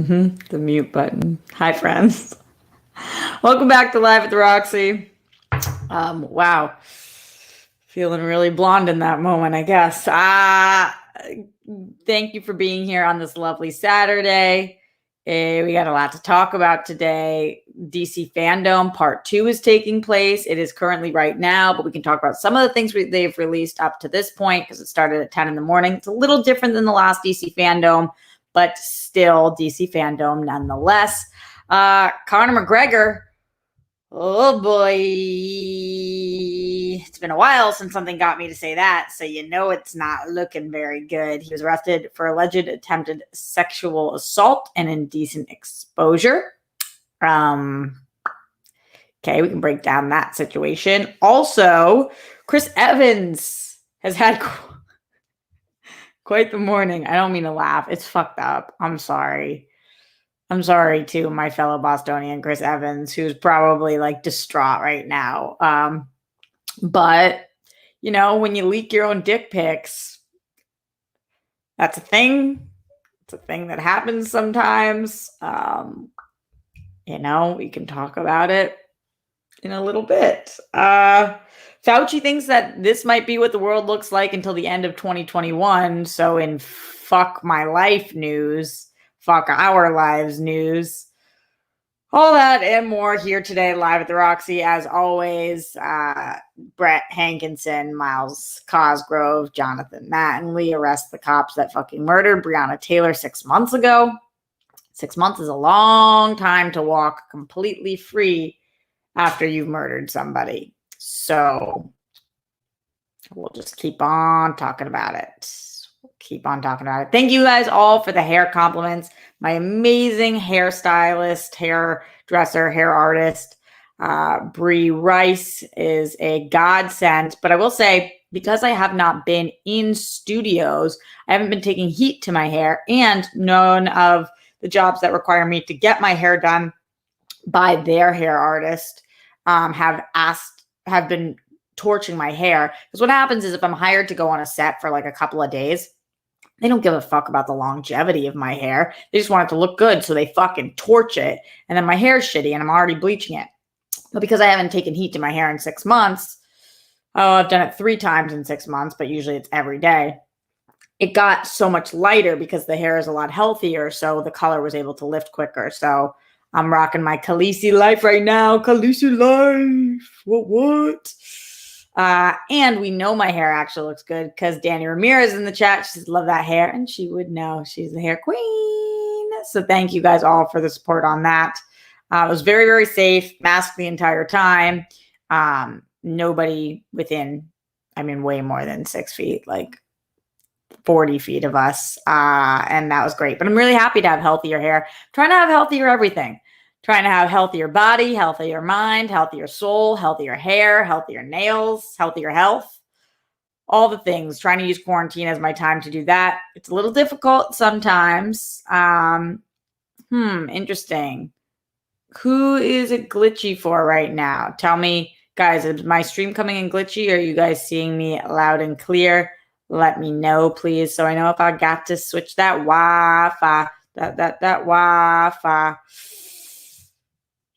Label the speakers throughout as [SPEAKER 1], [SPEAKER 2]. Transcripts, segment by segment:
[SPEAKER 1] The mute button. Hi, friends. Welcome back to Live at the Roxy. Wow. Feeling really blonde in that moment, I guess. Thank you for being here on this lovely Saturday. We got a lot to talk about today. DC Fandome Part 2 is taking place. It is currently right now, but we can talk about some of the things they've released up to this point because it started at 10 in the morning. It's a little different than the last DC Fandome, but still DC Fandome nonetheless. Conor McGregor. Oh boy. It's been a while since something got me to say that, so you know it's not looking very good. He was arrested for alleged attempted sexual assault and indecent exposure. Okay, we can break down that situation. Also, Chris Evans has had quite the morning. I don't mean to laugh. It's fucked up. I'm sorry. I'm sorry to my fellow Bostonian, Chris Evans, who's probably like distraught right now. But, you know, when you leak your own dick pics, that's a thing. It's a thing that happens sometimes. You know, we can talk about it in a little bit. Fauci thinks that this might be what the world looks like until the end of 2021. So in fuck my life news, fuck our lives news, all that and more here today, live at the Roxy. As always, Brett Hankinson, Miles Cosgrove, Jonathan Mattingly arrest the cops that fucking murdered Breonna Taylor 6 months ago. 6 months is a long time to walk completely free after you've murdered somebody. So we'll just keep on talking about it. Thank you guys all for the hair compliments. My amazing hairstylist, hairdresser, hair artist, Bree Rice is a godsend. But I will say, because I have not been in studios, I haven't been taking heat to my hair, and none of the jobs that require me to get my hair done by their hair artist have been torching my hair. Because what happens is if I'm hired to go on a set for like a couple of days, they don't give a fuck about the longevity of my hair. They just want it to look good, so they fucking torch it. And then my hair's shitty and I'm already bleaching it. But because I haven't taken heat to my hair in 6 months, I've done it 3 times in 6 months, but usually it's every day. It got so much lighter because the hair is a lot healthier, so the color was able to lift quicker. So I'm rocking my Khaleesi life right now. Khaleesi life. What? And we know my hair actually looks good because Danny Ramirez in the chat, she says, love that hair. And she would know. She's the hair queen. So thank you guys all for the support on that. It was very, very safe. Masked the entire time. Nobody within, way more than 6 feet, like 40 feet of us. And that was great. But I'm really happy to have healthier hair. I'm trying to have healthier everything. Trying to have healthier body, healthier mind, healthier soul, healthier hair, healthier nails, healthier health, all the things. Trying to use quarantine as my time to do that. It's a little difficult sometimes. Interesting. Who is it glitchy for right now? Tell me, guys, is my stream coming in glitchy? Or are you guys seeing me loud and clear? Let me know, please, so I know if I got to switch that Wi-Fi. That Wi-Fi.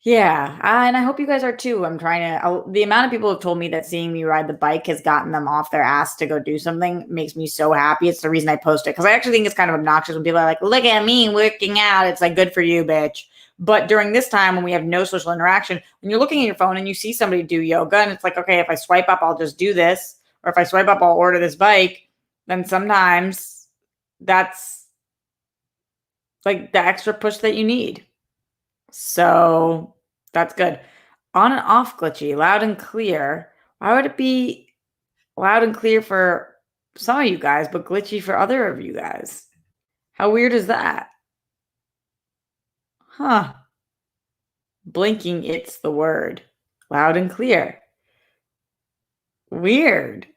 [SPEAKER 1] Yeah, and I hope you guys are too. I'm trying to, the amount of people have told me that seeing me ride the bike has gotten them off their ass to go do something makes me so happy. It's the reason I post it, because I actually think it's kind of obnoxious when people are like, look at me working out. It's like, good for you, bitch. But during this time when we have no social interaction, when you're looking at your phone and you see somebody do yoga and it's like, okay, if I swipe up, I'll just do this. Or if I swipe up, I'll order this bike. Then sometimes that's like the extra push that you need. So that's good. On and off glitchy, loud and clear. Why would it be loud and clear for some of you guys, but glitchy for other of you guys? How weird is that? Huh. Blinking, it's the word. Loud and clear. Weird.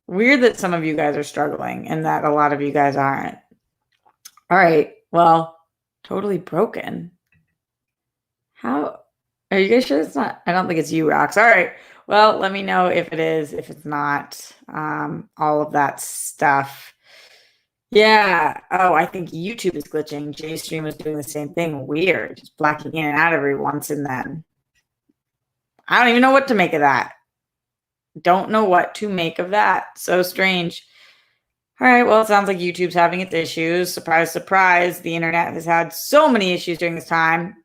[SPEAKER 1] Weird that some of you guys are struggling and that a lot of you guys aren't. All right. Well, totally broken. How are you guys sure it's not? I don't think it's you, Rox. All right. Well, let me know if it is, if it's not, all of that stuff. Yeah. Oh, I think YouTube is glitching. JStream is doing the same thing. Weird. Just blacking in and out every once and then. I don't even know what to make of that. Don't know what to make of that. So strange. All right. Well, it sounds like YouTube's having its issues. Surprise, surprise. The internet has had so many issues during this time.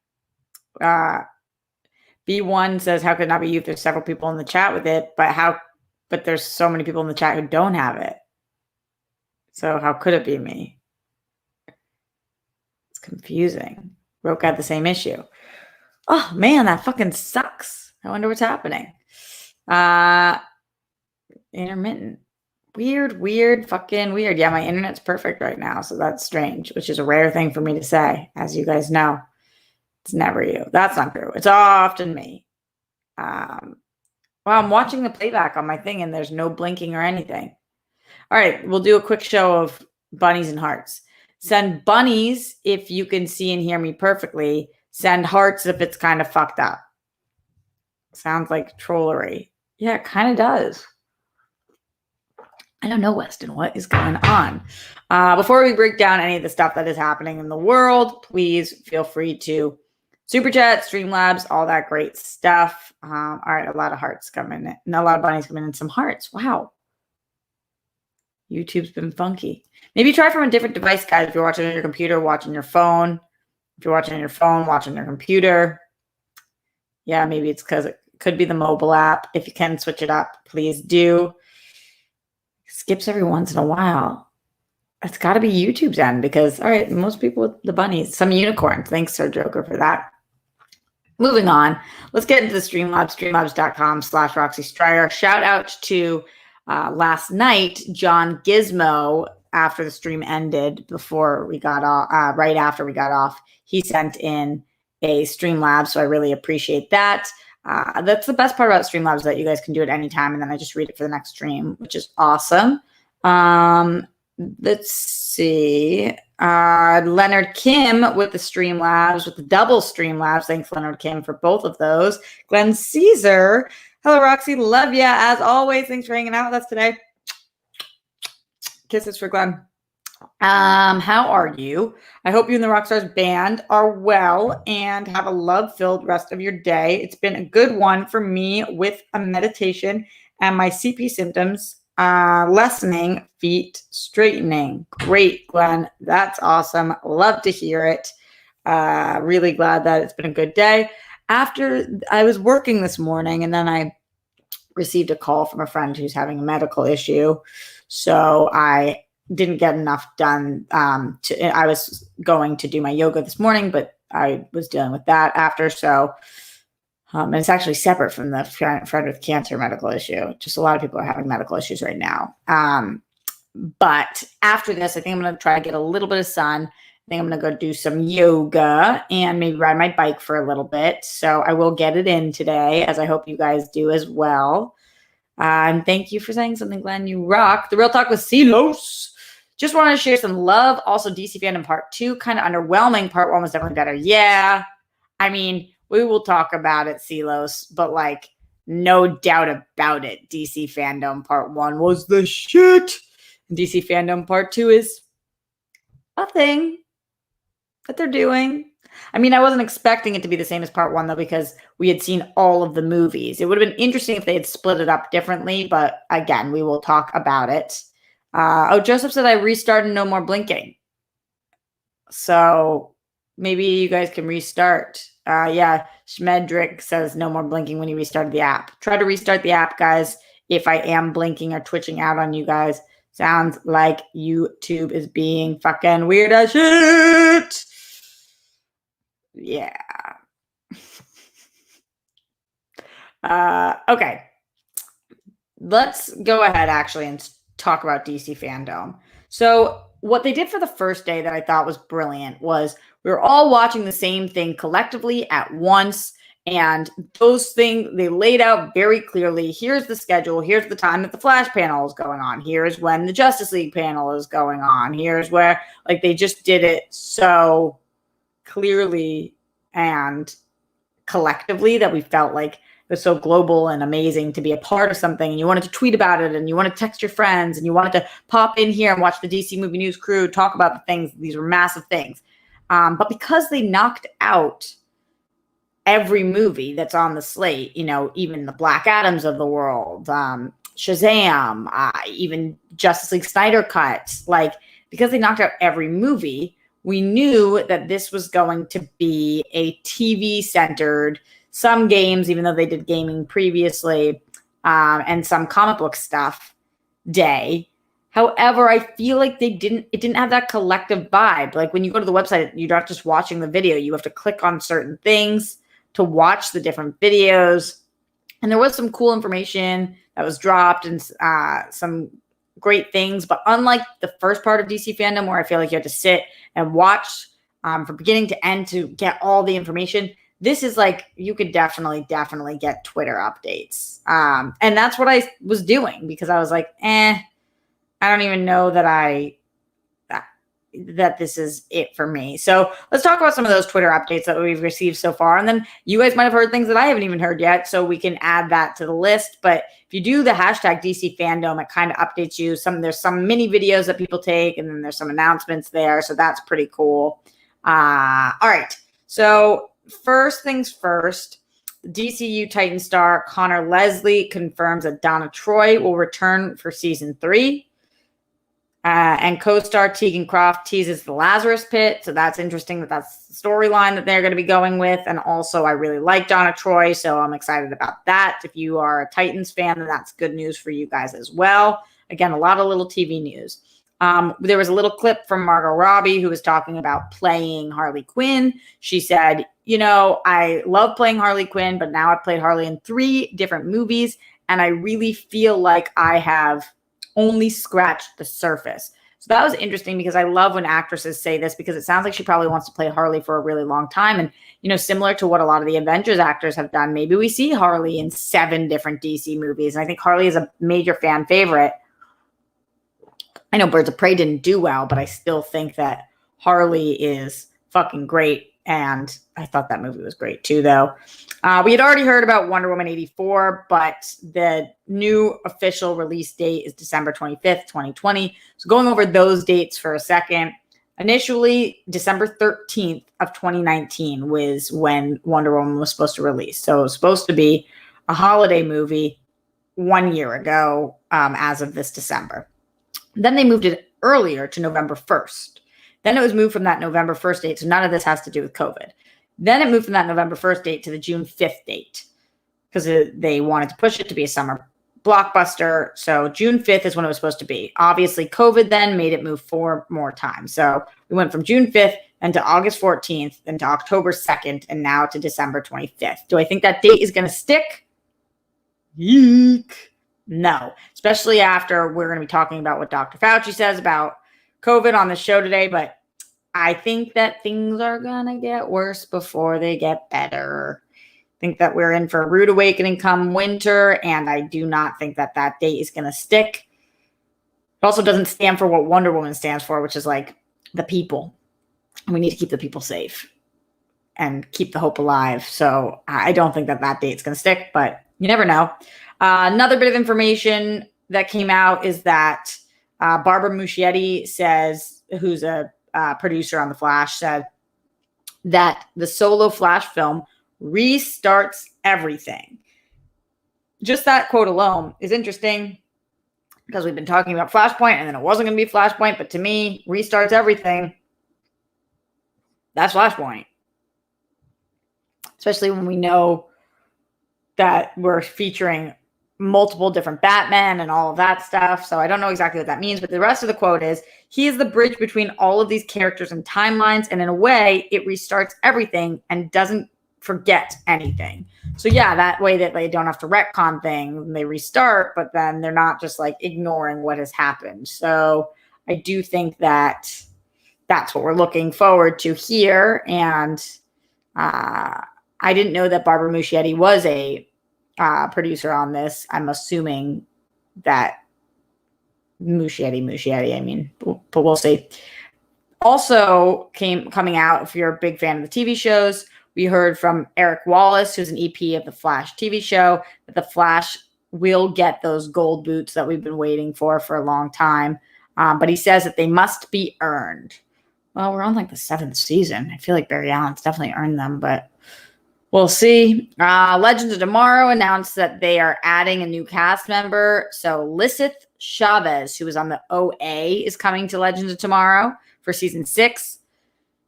[SPEAKER 1] B1 says, how could it not be you? There's several people in the chat with it, but there's so many people in the chat who don't have it. So how could it be me? It's confusing. Roke had the same issue. Oh man, that fucking sucks. I wonder what's happening. Intermittent. Weird, fucking weird. Yeah, my internet's perfect right now, so that's strange, which is a rare thing for me to say, as you guys know. It's never you. That's not true. It's often me. Well, I'm watching the playback on my thing and there's no blinking or anything. All right, we'll do a quick show of bunnies and hearts. Send bunnies if you can see and hear me perfectly. Send hearts if it's kind of fucked up. Sounds like trollery. Yeah, it kind of does. I don't know, Weston, what is going on? Before we break down any of the stuff that is happening in the world, please feel free to super chat, Streamlabs, all that great stuff. All right, a lot of hearts coming in. A lot of bunnies coming in, some hearts. Wow. YouTube's been funky. Maybe try from a different device, guys. If you're watching on your computer, watching your phone. If you're watching on your phone, watching your computer. Yeah, maybe it's because it could be the mobile app. If you can switch it up, please do. Skips every once in a while. It's got to be YouTube's end because, all right, most people with the bunnies, some unicorns. Thanks, Sir Joker, for that. Moving on, let's get into the Streamlabs, streamlabs.com/Roxy Stryer. Shout out to last night, John Gizmo, after the stream ended, before we got off, right after we got off, he sent in a Streamlabs, so I really appreciate that. That's the best part about Streamlabs, that you guys can do it anytime, and then I just read it for the next stream, which is awesome. Let's see. Leonard Kim with the Streamlabs, with the double Streamlabs. Thanks, Leonard Kim, for both of those. Glenn Caesar. Hello, Roxy. Love ya. As always, thanks for hanging out with us today. Kisses for Glenn. How are you? I hope you and the Rockstars band are well and have a love-filled rest of your day. It's been a good one for me with a meditation and my CP symptoms lessening, feet straightening. Great, Glenn. That's awesome. Love to hear it. Really glad that it's been a good day. After I was working this morning, and then I received a call from a friend who's having a medical issue. So I didn't get enough done. I was going to do my yoga this morning, but I was dealing with that after. So, and it's actually separate from the friend with cancer medical issue. Just a lot of people are having medical issues right now. But after this, I think I'm going to try to get a little bit of sun. I think I'm going to go do some yoga and maybe ride my bike for a little bit. So I will get it in today, as I hope you guys do as well. And thank you for saying something, Glenn. You rock. The Real Talk with Silos. Just wanted to share some love. Also, DC Fandome Part 2, kind of underwhelming. Part 1 was definitely better. Yeah. I mean, we will talk about it, Silos, but like, no doubt about it. DC Fandome Part 1 was the shit. DC Fandome Part 2 is a thing that they're doing. I mean, I wasn't expecting it to be the same as Part 1, though, because we had seen all of the movies. It would have been interesting if they had split it up differently, but again, we will talk about it. Joseph said I restarted No More Blinking. So maybe you guys can restart. Yeah, Schmedrick says no more blinking when you restarted the app. Try to restart the app, guys, if I am blinking or twitching out on you guys. Sounds like YouTube is being fucking weird as shit. Yeah. Okay. Let's go ahead, actually, and talk about DC Fandome. So what they did for the first day that I thought was brilliant was we were all watching the same thing collectively at once. And those things, they laid out very clearly. Here's the schedule. Here's the time that the Flash panel is going on. Here's when the Justice League panel is going on. Here's where, like, they just did it so clearly and collectively that we felt like was so global and amazing to be a part of something, and you wanted to tweet about it, and you wanted to text your friends, and you wanted to pop in here and watch the DC Movie News crew talk about the things. These were massive things. But because they knocked out every movie that's on the slate, even the Black Adams of the world, Shazam, even Justice League Snyder Cut, because they knocked out every movie, we knew that this was going to be a TV-centered, some games, even though they did gaming previously, and some comic book stuff day. However, I feel like it didn't have that collective vibe. Like when you go to the website, you're not just watching the video. You have to click on certain things to watch the different videos. And there was some cool information that was dropped and some great things. But unlike the first part of DC Fandome, where I feel like you have to sit and watch from beginning to end to get all the information, this is like you could definitely get Twitter updates. And that's what I was doing because I was like, I don't even know that this is it for me. So let's talk about some of those Twitter updates that we've received so far. And then you guys might have heard things that I haven't even heard yet, so we can add that to the list. But if you do the hashtag DC Fandome, it kind of updates you. There's some mini videos that people take, and then there's some announcements there. So that's pretty cool. All right. So first things first, DCU Titan star Connor Leslie confirms that Donna Troy will return for season 3. And co-star Tegan Croft teases the Lazarus Pit. So that's interesting that's the storyline that they're going to be going with. And also, I really like Donna Troy, so I'm excited about that. If you are a Titans fan, then that's good news for you guys as well. Again, a lot of little TV news. There was a little clip from Margot Robbie who was talking about playing Harley Quinn. She said, I love playing Harley Quinn, but now I've played Harley in 3 different movies, and I really feel like I have only scratched the surface. So that was interesting because I love when actresses say this because it sounds like she probably wants to play Harley for a really long time. And, similar to what a lot of the Avengers actors have done, maybe we see Harley in 7 different DC movies. And I think Harley is a major fan favorite. I know Birds of Prey didn't do well, but I still think that Harley is fucking great. And I thought that movie was great too, though. We had already heard about Wonder Woman 84, but the new official release date is December 25th, 2020. So going over those dates for a second. Initially, December 13th of 2019 was when Wonder Woman was supposed to release. So it was supposed to be a holiday movie 1 year ago as of this December. Then they moved it earlier to November 1st. Then it was moved from that November 1st date, so none of this has to do with COVID. Then it moved from that November 1st date to the June 5th date because they wanted to push it to be a summer blockbuster. So June 5th is when it was supposed to be. Obviously, COVID then made it move 4 more times. So we went from June 5th and to August 14th and to October 2nd and now to December 25th. Do I think that date is going to stick? Yeek. No, especially after we're going to be talking about what Dr. Fauci says about COVID on the show today, but I think that things are going to get worse before they get better. I think that we're in for a rude awakening come winter, and I do not think that date is going to stick. It also doesn't stand for what Wonder Woman stands for, which is like the people. We need to keep the people safe and keep the hope alive. So I don't think that date's going to stick, but you never know. Another bit of information that came out is that Barbara Muschietti says, who's a producer on The Flash, said that the solo Flash film restarts everything. Just that quote alone is interesting because we've been talking about Flashpoint and then it wasn't going to be Flashpoint, but to me, restarts everything. That's Flashpoint. Especially when we know that we're featuring multiple different Batman and all of that stuff. So I don't know exactly what that means, but the rest of the quote is, he is the bridge between all of these characters and timelines. And in a way, it restarts everything and doesn't forget anything. So yeah, that way that they don't have to retcon things, they restart, but then they're not just like ignoring what has happened. So I do think that that's what we're looking forward to here. And I didn't know that Barbara Muschietti was a producer on this. I'm assuming that Muschietti, I mean, but we'll see. Also coming out, if you're a big fan of the TV shows, We heard from Eric Wallace, who's an EP of the Flash TV show, that the Flash will get those gold boots that we've been waiting for a long time. But he says that they must be earned. Well, we're on like the 7th season. I feel like Barry Allen's definitely earned them, but we'll see. Legends of Tomorrow announced that they are adding a new cast member. So Lisseth Chavez, who was on the OA, is coming to Legends of Tomorrow for season 6.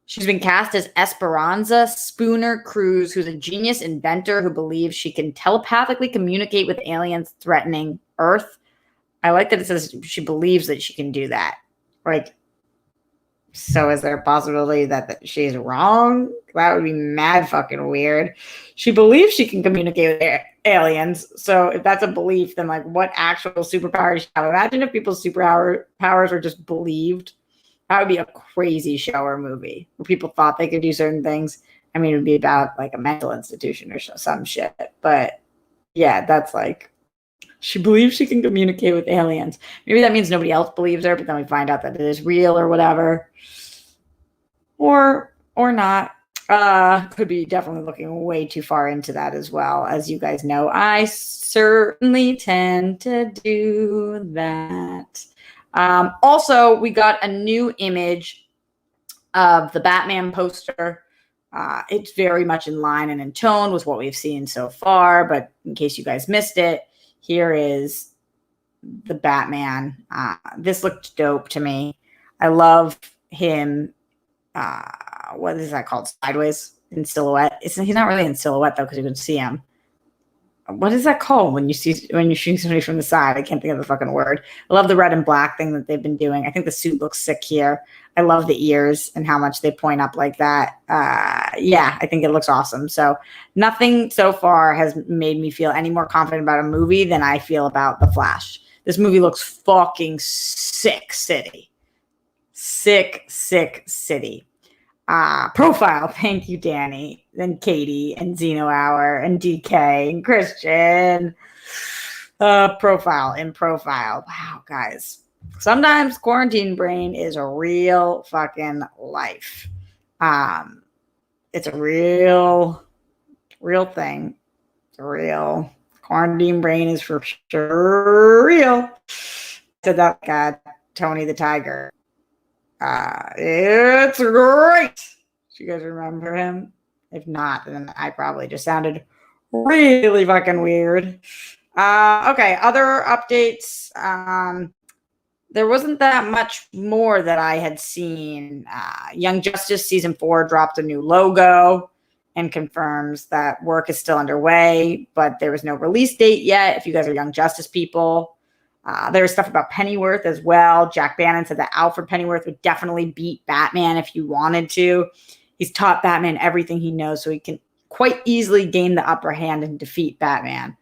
[SPEAKER 1] She's been cast as Esperanza Spooner Cruz, who's a genius inventor who believes she can telepathically communicate with aliens threatening Earth. I like that it says she believes that she can do that. Like, so is there a possibility that she's wrong? That would be mad fucking weird. She believes she can communicate with aliens. So if that's a belief, then like what actual superpower does she have? Imagine if people's superpowers are just believed. That would be a crazy show or movie where people thought they could do certain things. I mean, it would be about like a mental institution or some shit. But yeah, that's like, she believes she can communicate with aliens. Maybe that means nobody else believes her, but then we find out that it is real or whatever. Or not. Could be definitely looking way too far into that as well. As you guys know, I certainly tend to do that. Also, we got a new image of the Batman poster. It's very much in line and in tone with what we've seen so far, but in case you guys missed it, here is the Batman. This looked dope to me. I love him. What is that called? Sideways in silhouette. He's not really in silhouette though, because you can see him. What is that called when you see somebody from the side? I can't think of the fucking word. I love the red and black thing that they've been doing. I think the suit looks sick here. I love the ears and how much they point up like that. Yeah, I think it looks awesome. So nothing so far has made me feel any more confident about a movie than I feel about The Flash. This movie looks fucking sick city. Sick city. Profile. Thank you, Danny, and Katie, and Zeno Hour, and DK, and Christian. Profile. Wow, guys. Sometimes quarantine brain is a real fucking life. It's a real thing. It's a real quarantine brain is for sure real. I said that, God, Tony the Tiger. It's great. Do you guys remember him? If not, then I probably just sounded really fucking weird. Okay, other updates. There wasn't that much more that I had seen. Young Justice Season 4 dropped a new logo and confirms that work is still underway, but there was no release date yet. If you guys are Young Justice people. There was stuff about Pennyworth as well. Jack Bannon said that Alfred Pennyworth would definitely beat Batman if he wanted to. He's taught Batman everything he knows, so he can quite easily gain the upper hand and defeat Batman.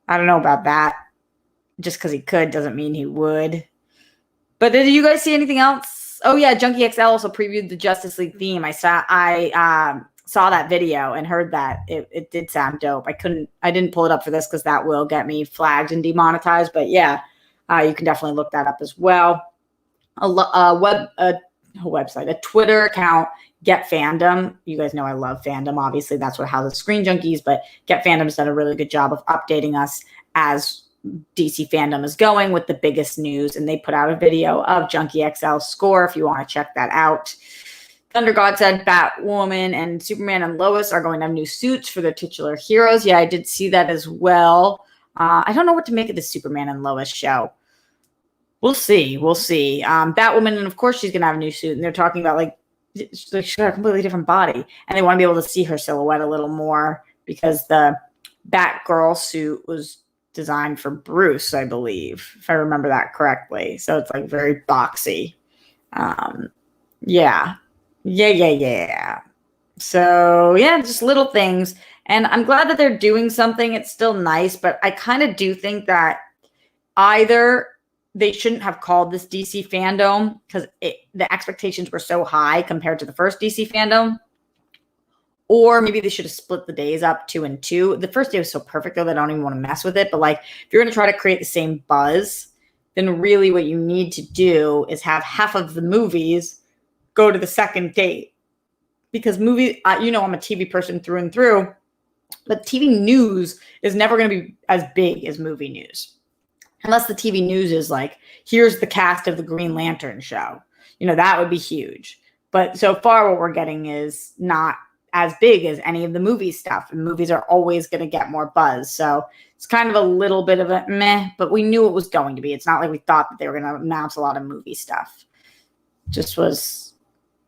[SPEAKER 1] I don't know about that. Just because he could doesn't mean he would. But did you guys see anything else? Oh yeah, Junkie XL also previewed the Justice League theme. I saw that video and heard that it did sound dope. I didn't pull it up for this because that will get me flagged and demonetized. But yeah, you can definitely look that up as well. A Twitter account, Get Fandom. You guys know I love fandom. Obviously, that's what houses Screen Junkies. But Get Fandom's done a really good job of updating us as DC Fandom is going with the biggest news. And they put out a video of Junkie XL's score if you want to check that out. Thunder God said Batwoman and Superman and Lois are going to have new suits for their titular heroes. Yeah, I did see that as well. I don't know what to make of the Superman and Lois show. We'll see. Batwoman, and of course she's going to have a new suit. And they're talking about like she's got a completely different body. And they want to be able to see her silhouette a little more because the Batgirl suit was designed for Bruce, I believe, if I remember that correctly. So it's like very boxy. Yeah. So yeah, just little things. And I'm glad that they're doing something. It's still nice, but I kind of do think that either they shouldn't have called this DC Fandome because the expectations were so high compared to the first DC Fandome. Or maybe they should have split the days up 2 and 2. The first day was so perfect, though, that I don't even want to mess with it. But, like, if you're going to try to create the same buzz, then really what you need to do is have half of the movies go to the second date. because I'm a TV person through and through, but TV news is never going to be as big as movie news. Unless the TV news is like, here's the cast of the Green Lantern show. That would be huge. But so far what we're getting is not as big as any of the movie stuff. And movies are always going to get more buzz. So it's kind of a little bit of a meh, but we knew it was going to be. It's not like we thought that they were going to announce a lot of movie stuff. Just was...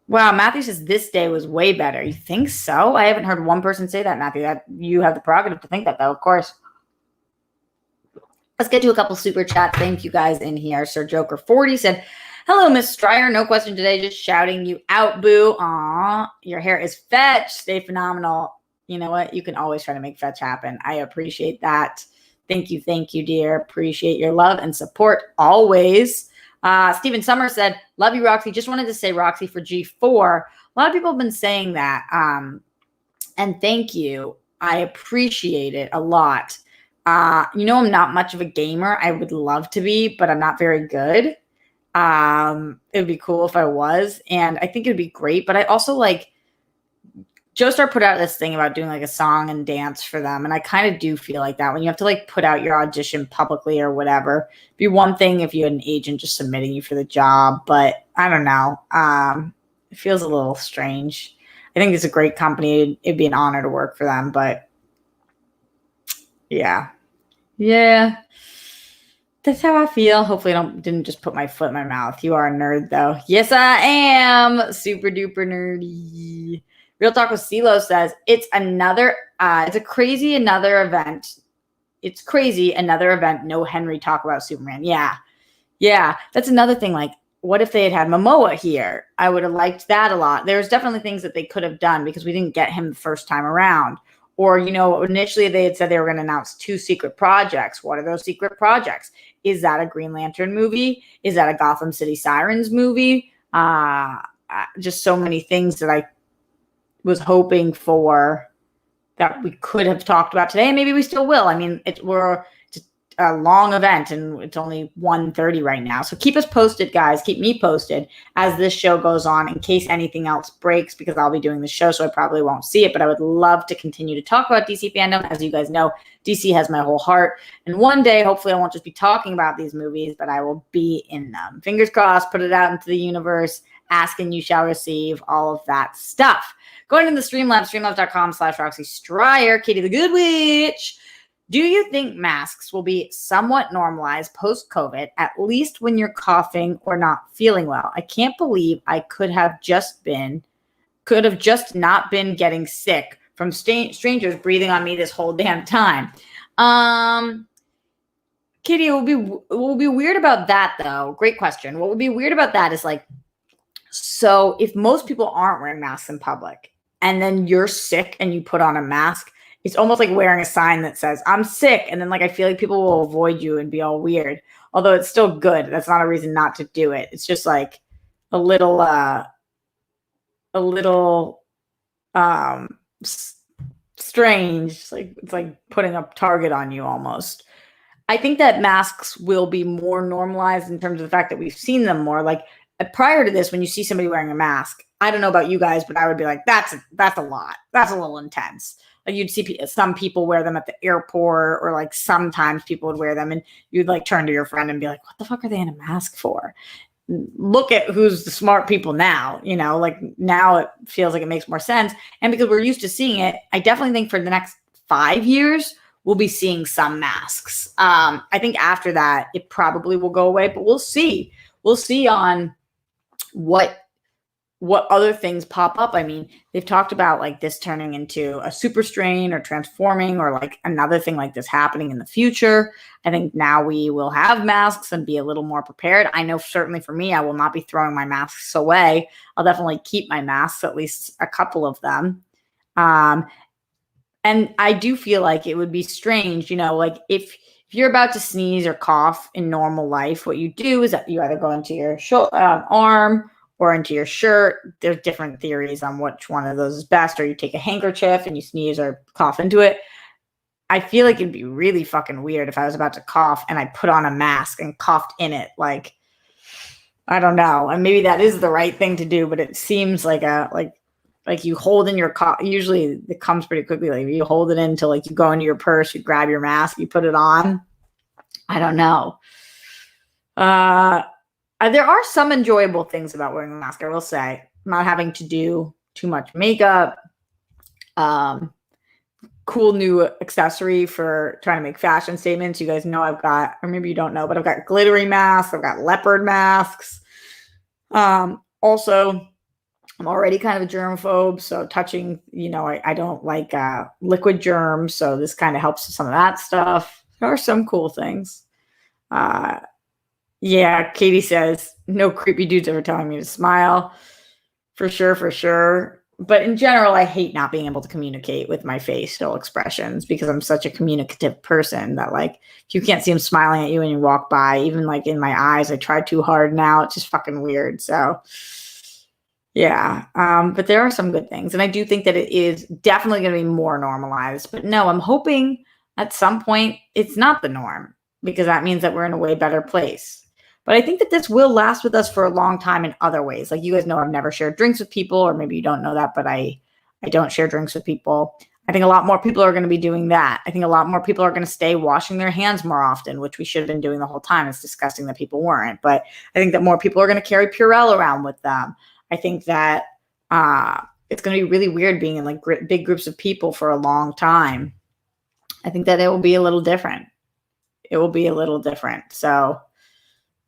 [SPEAKER 1] Wow, Matthew says this day was way better. You think so? I haven't heard one person say that, Matthew. That you have the prerogative to think that, though, of course. Let's get to a couple super chats. Thank you guys in here. Sir Joker 40 said, hello, Miss Stryer. No question today. Just shouting you out, boo. Aw, your hair is fetch. Stay phenomenal. You know what? You can always try to make fetch happen. I appreciate that. Thank you, dear. Appreciate your love and support always. Stephen Summer said, love you, Roxy. Just wanted to say Roxy for G4. A lot of people have been saying that. And thank you. I appreciate it a lot. I'm not much of a gamer. I would love to be, but I'm not very good. It would be cool if I was. And I think it would be great. But I also Joestar put out this thing about doing a song and dance for them. And I kind of do feel like that when you have to put out your audition publicly or whatever. It'd be one thing if you had an agent just submitting you for the job, but I don't know. It feels a little strange. I think it's a great company. It'd be an honor to work for them, but yeah. That's how I feel. Hopefully I didn't just put my foot in my mouth. You are a nerd though. Yes, I am. Super duper nerdy. Real Talk with CeeLo says, it's crazy another event. No Henry talk about Superman. Yeah. That's another thing. What if they had Momoa here? I would have liked that a lot. There's definitely things that they could have done because we didn't get him the first time around. Or, initially they had said they were going to announce 2 secret projects. What are those secret projects? Is that a Green Lantern movie? Is that a Gotham City Sirens movie? Just so many things that I was hoping for that we could have talked about today. And maybe we still will. I mean, we're a long event and it's only 1:30 right now. So keep us posted, guys. Keep me posted as this show goes on in case anything else breaks, because I'll be doing the show, so I probably won't see it, but I would love to continue to talk about DC fandom. As you guys know, DC has my whole heart. And one day, hopefully I won't just be talking about these movies, but I will be in them. Fingers crossed, put it out into the universe. Ask and you shall receive, all of that stuff. Going into the Streamlabs, streamlabs.com/Roxy Stryer, Katie the Good Witch. Do you think masks will be somewhat normalized post-COVID, at least when you're coughing or not feeling well? I can't believe I could have just not been getting sick from strangers breathing on me this whole damn time. Katie, what will be weird about that, though? Great question. What would be weird about that is so if most people aren't wearing masks in public and then you're sick and you put on a mask, it's almost like wearing a sign that says, I'm sick. And then I feel like people will avoid you and be all weird. Although it's still good. That's not a reason not to do it. It's just a little strange. It's like putting a target on you almost. I think that masks will be more normalized in terms of the fact that we've seen them more. Prior to this, when you see somebody wearing a mask, I don't know about you guys, but I would be like, that's a lot. That's a little intense. You'd see some people wear them at the airport, or sometimes people would wear them and you'd turn to your friend and be like, what the fuck are they in a mask for? Look at who's the smart people now, now it feels like it makes more sense. And because we're used to seeing it, I definitely think for the next 5 years, we'll be seeing some masks. I think after that, it probably will go away, but we'll see. We'll see on what other things pop up. I mean, they've talked about this turning into a super strain or transforming, or another thing like this happening in the future. I think now we will have masks and be a little more prepared. I know certainly for me, I will not be throwing my masks away. I'll definitely keep my masks, at least a couple of them. And I do feel like it would be strange, if you're about to sneeze or cough in normal life, what you do is that you either go into your arm or into your shirt. There's different theories on which one of those is best, or you take a handkerchief and you sneeze or cough into it. I feel like it'd be really fucking weird if I was about to cough and I put on a mask and coughed in it. I don't know. And maybe that is the right thing to do, but it seems like a like you hold in your usually it comes pretty quickly. Like you hold it in until like you go into your purse, you grab your mask, you put it on. I don't know. There are some enjoyable things about wearing a mask, I will say. Not having to do too much makeup. Cool new accessory for trying to make fashion statements. You guys know I've got, or maybe you don't know, but I've got glittery masks. I've got leopard masks. Also, I'm already kind of a germaphobe, so touching, I don't like liquid germs, so this kind of helps with some of that stuff. There are some cool things. Yeah, Katie says, no creepy dudes ever telling me to smile. For sure. But in general, I hate not being able to communicate with my facial expressions because I'm such a communicative person that, like, if you can't see them smiling at you when you walk by, even like in my eyes, I try too hard now. It's just fucking weird. So, yeah. But there are some good things. And I do think that it is definitely going to be more normalized. But no, I'm hoping at some point it's not the norm because that means that we're in a way better place. But I think that this will last with us for a long time in other ways. Like you guys know, I've never shared drinks with people, or maybe you don't know that, but I don't share drinks with people. I think a lot more people are going to be doing that. I think a lot more people are going to stay washing their hands more often, which we should have been doing the whole time. It's disgusting that people weren't. But I think that more people are going to carry Purell around with them. I think that it's going to be really weird being in like big groups of people for a long time. I think that it will be a little different. So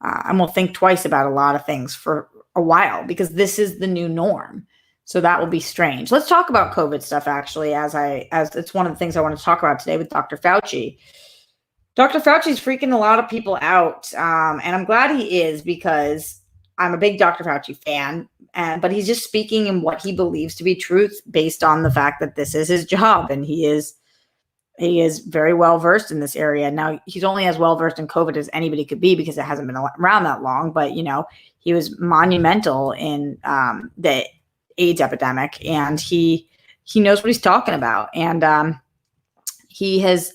[SPEAKER 1] and we'll think twice about a lot of things for a while because this is the new norm. So that will be strange. Let's talk about COVID stuff, actually, as it's one of the things I want to talk about today with Dr. Fauci. Dr. Fauci's freaking a lot of people out. And I'm glad he is because I'm a big Dr. Fauci fan. But he's just speaking in what he believes to be truth based on the fact that this is his job. And he is very well versed in this area. Now, he's only as well versed in COVID as anybody could be because it hasn't been around that long. But, he was monumental in the AIDS epidemic, and he knows what he's talking about. And he has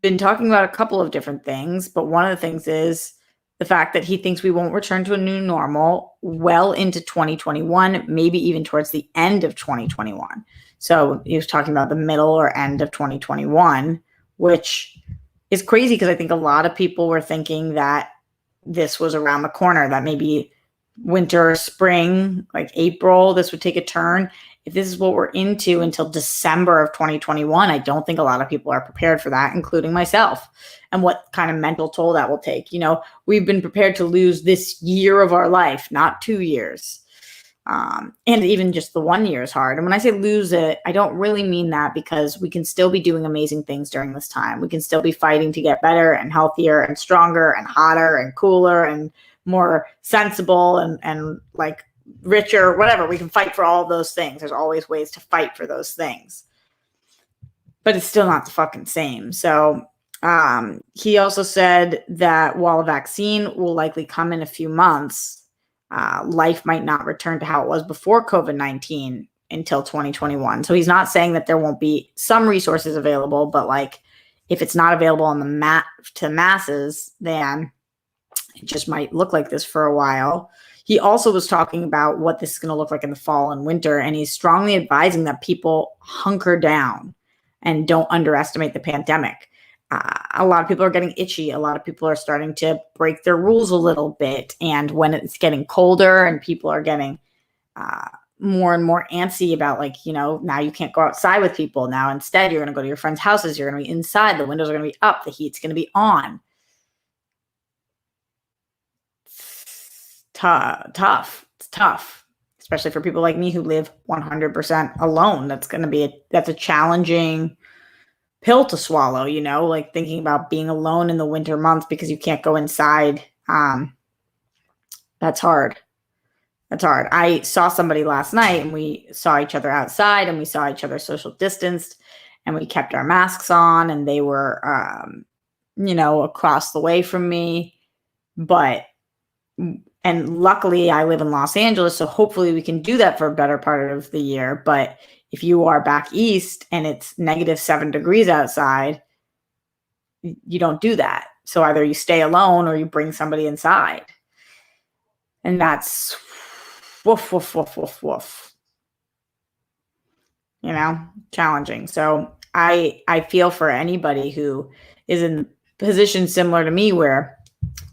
[SPEAKER 1] been talking about a couple of different things. But one of the things is the fact that he thinks we won't return to a new normal well into 2021, maybe even towards the end of 2021. So he was talking about the middle or end of 2021, which is crazy because I think a lot of people were thinking that this was around the corner, that maybe winter, spring, like April, this would take a turn. If this is what we're into until December of 2021, I don't think a lot of people are prepared for that, including myself, and what kind of mental toll that will take. We've been prepared to lose this year of our life, not 2 years. And even just the 1 year is hard. And when I say lose it, I don't really mean that because we can still be doing amazing things during this time. We can still be fighting to get better and healthier and stronger and hotter and cooler and more sensible and like richer, whatever. We can fight for all of those things. There's always ways to fight for those things. But it's still not the fucking same. So he also said that while a vaccine will likely come in a few months, life might not return to how it was before COVID-19 until 2021. So he's not saying that there won't be some resources available, but like if it's not available on the to masses, then it just might look like this for a while. He also was talking about what this is going to look like in the fall and winter, and he's strongly advising that people hunker down and don't underestimate the pandemic. A lot of people are getting itchy. A lot of people are starting to break their rules a little bit. And when it's getting colder and people are getting more and more antsy about now you can't go outside with people. Now instead, you're going to go to your friends' houses. You're going to be inside. The windows are going to be up. The heat's going to be on. It's tough. It's tough, especially for people like me who live 100% alone. That's a challenging pill to swallow, like thinking about being alone in the winter months because you can't go inside. That's hard. I saw somebody last night and we saw each other outside and we saw each other social distanced and we kept our masks on and they were, across the way from me. And luckily I live in Los Angeles, so hopefully we can do that for a better part of the year. But if you are back east and it's -7 degrees outside, you don't do that. So either you stay alone or you bring somebody inside. And that's woof, woof, woof, woof, woof. challenging. So I feel for anybody who is in a position similar to me where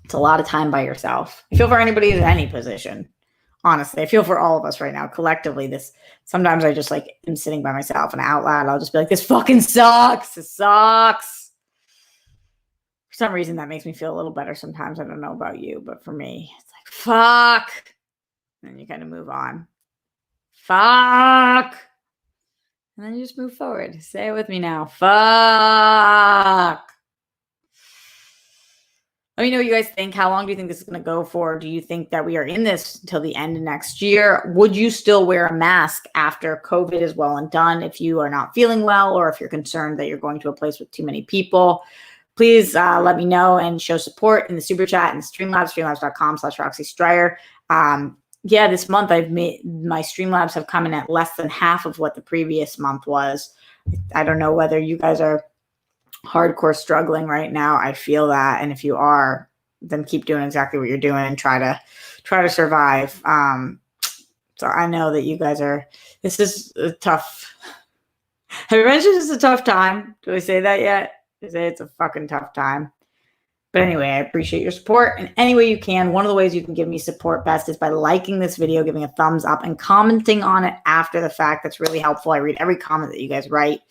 [SPEAKER 1] it's a lot of time by yourself. I feel for anybody in any position. Honestly, I feel for all of us right now collectively. Sometimes I just like am sitting by myself and out loud I'll just be like, this fucking sucks. It sucks. For some reason that makes me feel a little better sometimes. I don't know about you, but for me, it's like, fuck. And you kind of move on. Fuck. And then you just move forward. Say it with me now. Fuck. Let me know what you guys think. How long do you think this is going to go for? Do you think that we are in this until the end of next year? Would you still wear a mask after COVID is well and done if you are not feeling well or if you're concerned that you're going to a place with too many people? Please let me know and show support in the super chat and Streamlabs, streamlabs.com/Roxy Stryer. Yeah, this month I've made my Streamlabs have come in at less than half of what the previous month was. I don't know whether you guys are hardcore struggling right now. I feel that, and if you are, then keep doing exactly what you're doing and try to survive. So I know that you guys are. This is a tough. Have you mentioned it's a tough time? Do I say that yet? I say it's a fucking tough time. But anyway, I appreciate your support in any way you can. One of the ways you can give me support best is by liking this video, giving a thumbs up, and commenting on it after the fact. That's really helpful. I read every comment that you guys write.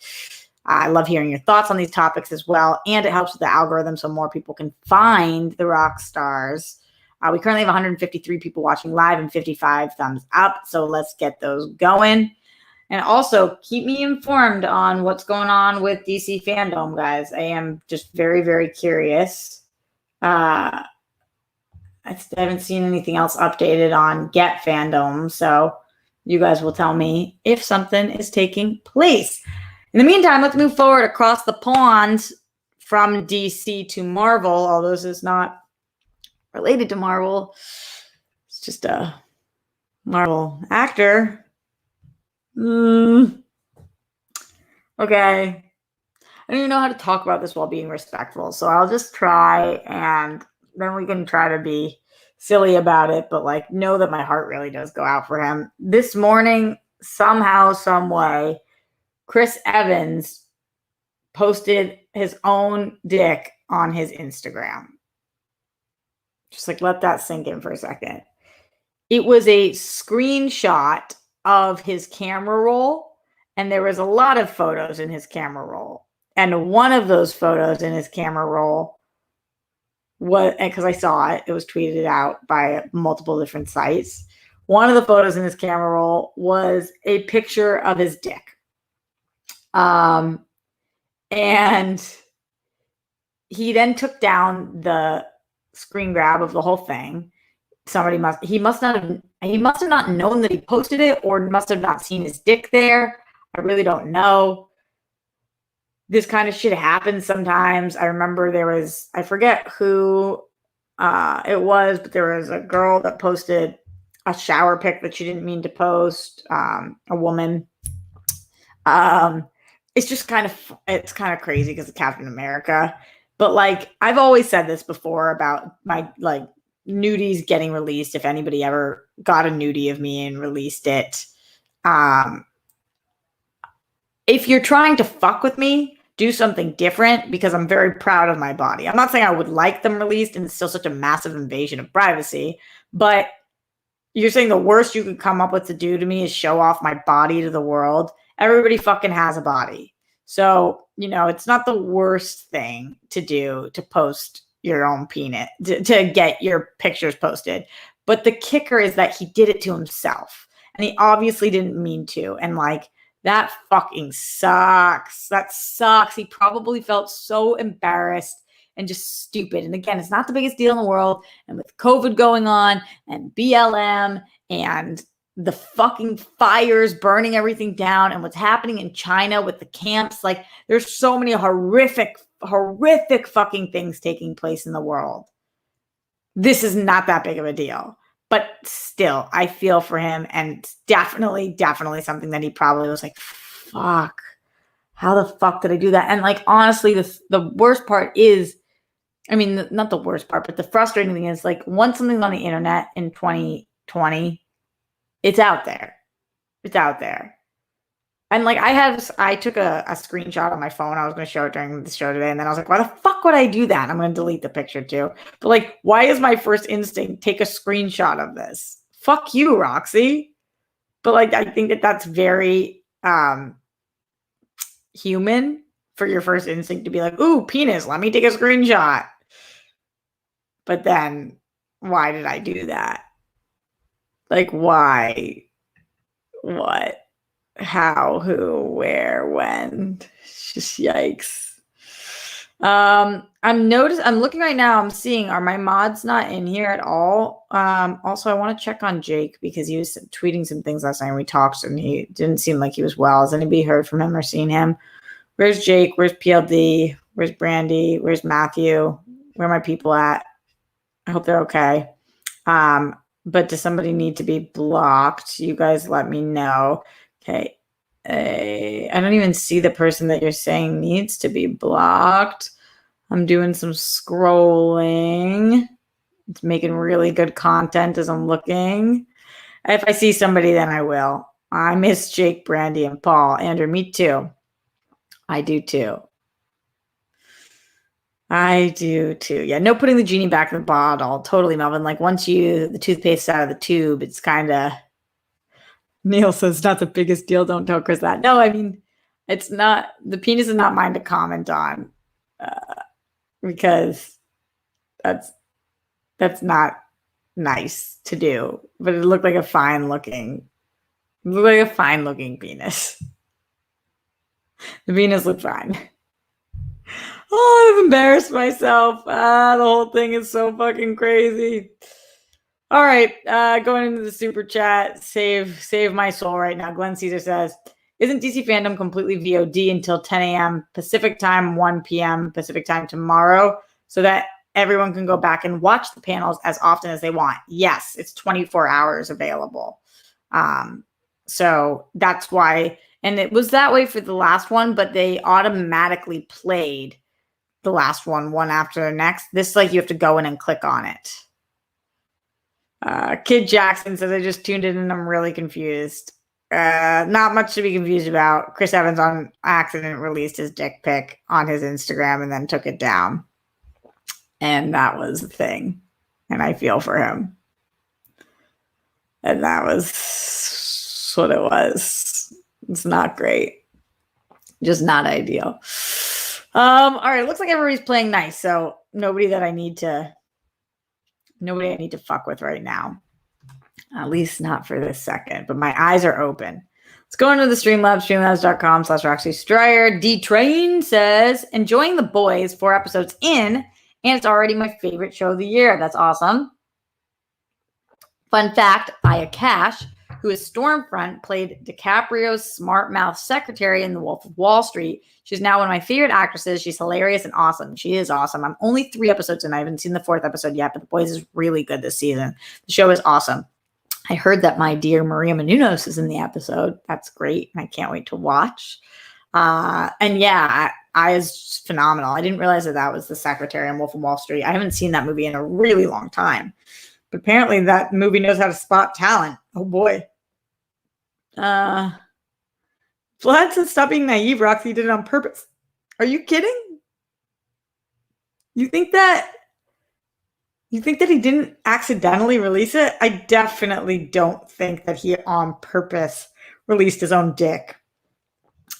[SPEAKER 1] I love hearing your thoughts on these topics as well. And it helps with the algorithm so more people can find the rock stars. We currently have 153 people watching live and 55 thumbs up. So let's get those going. And also keep me informed on what's going on with DC Fandome, guys. I am just very, very curious. I haven't seen anything else updated on Get Fandome. So you guys will tell me if something is taking place. In the meantime, let's move forward across the pond from DC to Marvel, although this is not related to Marvel. It's just a Marvel actor. Okay. I don't even know how to talk about this while being respectful, so I'll just try, and then we can try to be silly about it, but like know that my heart really does go out for him. This morning, somehow, some way, Chris Evans posted his own dick on his Instagram. Just like let that sink in for a second. It was a screenshot of his camera roll, and there was a lot of photos in his camera roll. And one of those photos in his camera roll was, because I saw it, it was tweeted out by multiple different sites. One of the photos in his camera roll was a picture of his dick. And he then took down the screen grab of the whole thing. He must have not known that he posted it, or must have not seen his dick there. I really don't know. This kind of shit happens sometimes. I remember I forget who it was, but there was a girl that posted a shower pic that she didn't mean to post, a woman. It's just it's kind of crazy because of Captain America. But like, I've always said this before about my like nudies getting released. If anybody ever got a nudie of me and released it, if you're trying to fuck with me, do something different, because I'm very proud of my body. I'm not saying I would like them released, and it's still such a massive invasion of privacy, but you're saying the worst you could come up with to do to me is show off my body to the world. Everybody fucking has a body. So, it's not the worst thing to do to post your own penis, to get your pictures posted. But the kicker is that he did it to himself, and he obviously didn't mean to. And like, that fucking sucks. That sucks. He probably felt so embarrassed and just stupid. And again, it's not the biggest deal in the world. And with COVID going on and BLM and the fucking fires burning everything down and what's happening in China with the camps, like there's so many horrific fucking things taking place in the world. This is not that big of a deal. But still, I feel for him, and definitely something that he probably was like, fuck, how the fuck did I do that? And like, honestly, the worst part is, I mean, not the worst part, but the frustrating thing is like, once something's on the internet in 2020, it's out there. It's out there. And like I took a screenshot on my phone. I was going to show it during the show today, and then I was like, why the fuck would I do that? I'm going to delete the picture too. But like, why is my first instinct take a screenshot of this? Fuck you, Roxy. But like, I think that that's very human for your first instinct to be like, ooh, penis, let me take a screenshot. But then why did I do that? Like, why? What? How? Who? Where? When? Just yikes. I'm looking right now, I'm seeing, are my mods not in here at all? Also I want to check on Jake because he was tweeting some things last night and we talked and he didn't seem like he was well. Has anybody heard from him or seen him? Where's Jake? Where's PLD? Where's Brandy? Where's Matthew? Where are my people at? I hope they're okay. But does somebody need to be blocked? You guys let me know. Okay. I don't even see the person that you're saying needs to be blocked. I'm doing some scrolling. It's making really good content as I'm looking. If I see somebody, then I will. I miss Jake, Brandy, and Paul. Andrew, me too. I do too. I do too. Yeah, no putting the genie back in the bottle. Totally, Melvin. Like once the toothpaste out of the tube, it's kind of. Neil says not the biggest deal. Don't tell Chris that. No, I mean, it's not. The penis is not mine to comment on because that's not nice to do. But it looked like a fine looking penis. The penis looked fine. Oh, I've embarrassed myself. The whole thing is so fucking crazy. All right, going into the super chat, save my soul right now. Glenn Caesar says, isn't DC Fandom completely VOD until 10 a.m. Pacific time, 1 p.m. Pacific time tomorrow, so that everyone can go back and watch the panels as often as they want? Yes, it's 24 hours available. So that's why, and it was that way for the last one, but they automatically played the last one after the next. This, like, you have to go in and click on it. Kid Jackson says, I just tuned in and I'm really confused. Not much to be confused about. Chris Evans on accident released his dick pic on his Instagram and then took it down. And that was the thing. And I feel for him. And that was what it was. It's not great. Just not ideal. All right, looks like everybody's playing nice, so nobody I need to fuck with right now. At least not for this second, but my eyes are open. Let's go into the Streamlabs, streamlabs.com/Roxy Stryer. D-Train says, enjoying The Boys, 4 episodes in, and it's already my favorite show of the year. That's awesome. Fun fact, Aya Cash, who is Stormfront, played DiCaprio's smart mouth secretary in The Wolf of Wall Street. She's now one of my favorite actresses. She's hilarious and awesome. She is awesome. I'm only 3 episodes in. I haven't seen the 4th episode yet, but The Boys is really good this season. The show is awesome. I heard that my dear Maria Menounos is in the episode. That's great, and I can't wait to watch. And yeah, Aya's phenomenal. I didn't realize that was the secretary in Wolf of Wall Street. I haven't seen that movie in a really long time. But apparently that movie knows how to spot talent. Oh, boy. Vlad says, stop being naive, Roxy. Did it on purpose. Are you kidding? You think that he didn't accidentally release it? I definitely don't think that he on purpose released his own dick.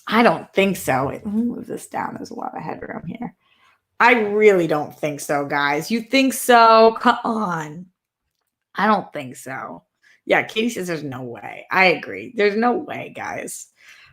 [SPEAKER 1] I don't think so. Wait, let me move this down. There's a lot of headroom here. I really don't think so, guys. You think so? Come on. I don't think so. Yeah, Katie says there's no way. I agree. There's no way, guys.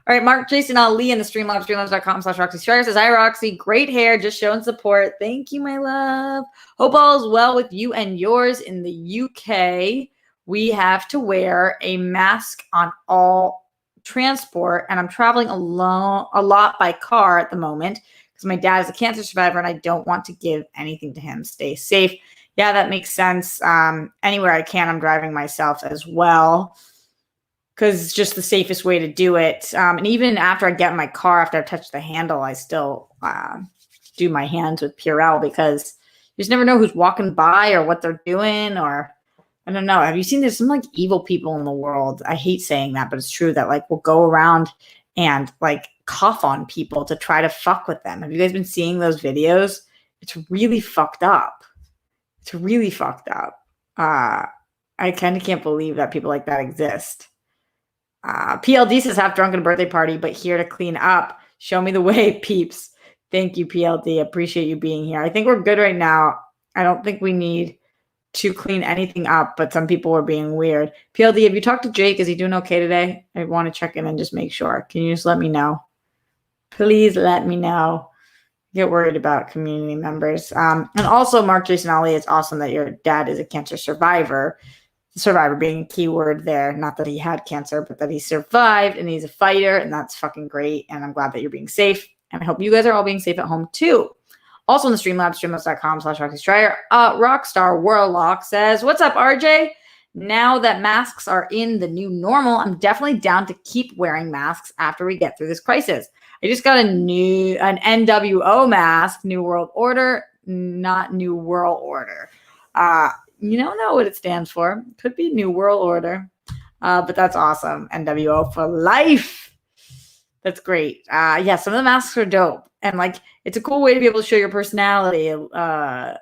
[SPEAKER 1] All right, Mark Jason Ali in the Streamlabs, streamlabs.com/Roxy Stryer says, hi, Roxy. Great hair. Just showing support. Thank you, my love. Hope all is well with you and yours. In the UK, we have to wear a mask on all transport, and I'm traveling alone a lot by car at the moment because my dad is a cancer survivor and I don't want to give anything to him. Stay safe. Yeah, that makes sense. Anywhere I can, I'm driving myself as well because it's just the safest way to do it. And even after I get in my car, after I've touched the handle, I still do my hands with Purell because you just never know who's walking by or what they're doing, or I don't know. Have you seen there's some like evil people in the world? I hate saying that, but it's true that like will go around and like cough on people to try to fuck with them. Have you guys been seeing those videos? It's really fucked up. It's really fucked up. I kind of can't believe that people like that exist. PLD says, half drunk at a birthday party, but here to clean up. Show me the way, peeps. Thank you, PLD. Appreciate you being here. I think we're good right now. I don't think we need to clean anything up, but some people were being weird. PLD, have you talked to Jake? Is he doing okay today? I want to check in and just make sure. Can you just let me know? Please let me know. Get worried about community members. And also, Mark Jason Ali, it's awesome that your dad is a cancer survivor. Survivor being a key word there. Not that he had cancer, but that he survived and he's a fighter, and that's fucking great. And I'm glad that you're being safe. And I hope you guys are all being safe at home too. Also in the Streamlabs, streamlabs.com/RoxyStryer, Rockstar Warlock says, what's up, RJ? Now that masks are in the new normal, I'm definitely down to keep wearing masks after we get through this crisis. I just got an NWO mask, New World Order, not New World Order. You don't know what it stands for. Could be New World Order, but that's awesome. NWO for life. That's great. Yeah, some of the masks are dope. And like, it's a cool way to be able to show your personality a